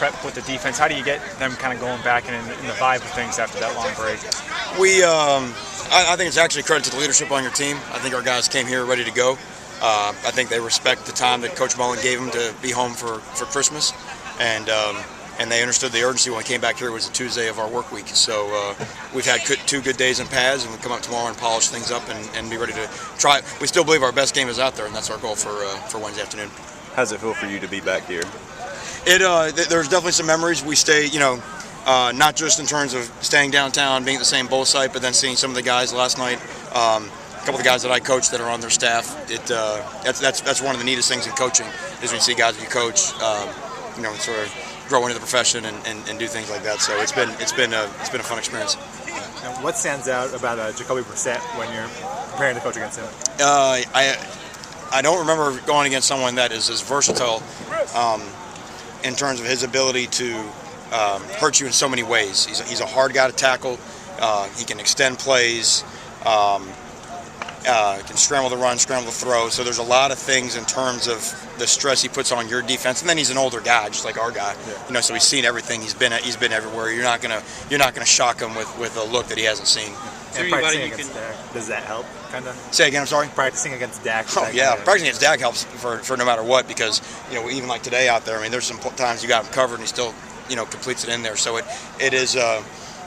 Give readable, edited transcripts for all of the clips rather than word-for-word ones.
prep with the defense? How do you get them kind of going back in the vibe of things after that long break? I think it's actually credit to the leadership on your team. I think our guys came here ready to go. I think they respect the time that Coach Mullen gave them to be home for Christmas, and they understood the urgency when we came back here. It was a Tuesday of our work week. So we've had 2 good days in pads, and we come up tomorrow and polish things up and be ready to try. We still believe our best game is out there, and that's our goal for Wednesday afternoon. How does it feel for you to be back here? There's definitely some memories. We stay, not just in terms of staying downtown, being at the same bowl site, but then seeing some of the guys last night. A couple of the guys that I coach that are on their staff. That's one of the neatest things in coaching is when you see guys that you coach, sort of grow into the profession and do things like that. So it's been a fun experience. And what stands out about Jacoby Brissett when you're preparing to coach against him? I don't remember going against someone that is as versatile in terms of his ability to hurt you in so many ways. He's a hard guy to tackle. He can extend plays. Can scramble the run, scramble the throw. So there's a lot of things in terms of the stress he puts on your defense. And then he's an older guy, just like our guy. Yeah. So he's seen everything. He's been everywhere. You're not gonna shock him with a look that he hasn't seen. And practicing against Dak, does that help? Kind of. Say again. I'm sorry. Practicing against Dak. Oh yeah, practicing against Dak helps for no matter what, because even like today out there. I mean, there's some times you got him covered and he still completes it in there. So it is.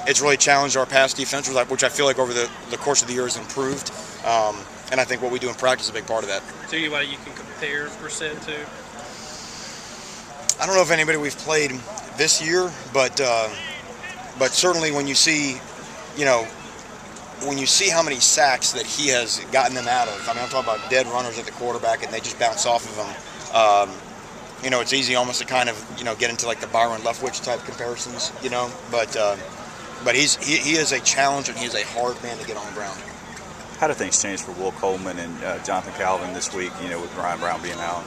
It's really challenged our pass defense, which I feel like over the course of the year has improved. And I think what we do in practice is a big part of that. Is there anybody you can compare Brissett to? I don't know if anybody we've played this year, but certainly when you see, how many sacks that he has gotten them out of. I mean, I'm talking about dead runners at the quarterback, and they just bounce off of him. It's easy almost to kind of get into like the Byron Leftwich type comparisons, but he is a challenge, and he is a hard man to get on the ground. How do things change for Will Coleman and Jonathan Calvin this week, with Ryan Brown being out?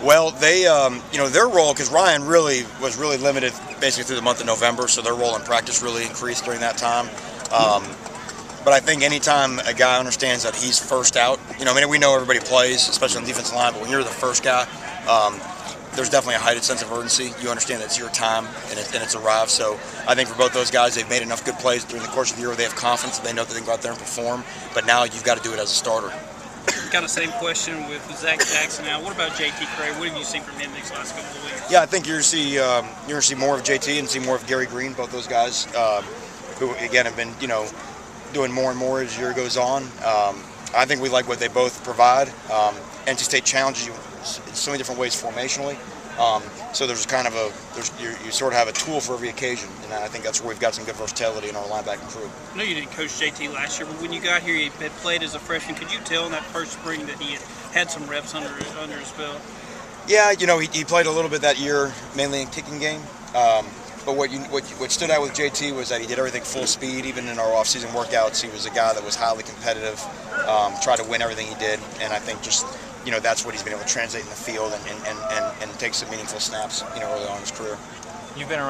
Well, they, their role, because Ryan was really limited basically through the month of November, so their role in practice really increased during that time. But I think anytime a guy understands that he's first out, we know everybody plays, especially on the defensive line, but when you're the first guy, there's definitely a heightened sense of urgency. You understand that it's your time and it's arrived. So I think for both those guys, they've made enough good plays during the course of the year where they have confidence that they know that they can go out there and perform. But now you've got to do it as a starter. Got the same question with Zach Jackson now. What about JT Cray? What have you seen from him these last couple of weeks? Yeah, I think you're going to see more of JT and see more of Gary Green, both those guys who, again, have been, doing more and more as the year goes on. I think we like what they both provide. NC State challenges you in so many different ways formationally. So there's kind of you sort of have a tool for every occasion, and I think that's where we've got some good versatility in our linebacking crew. I know you didn't coach JT last year, but when you got here, he had played as a freshman. Could you tell in that first spring that he had some reps under his belt? Yeah, he played a little bit that year, mainly in kicking game. But what stood out with JT was that he did everything full speed. Even in our off-season workouts, he was a guy that was highly competitive, tried to win everything he did, and I think just that's what he's been able to translate in the field and take some meaningful snaps early on in his career. You've been around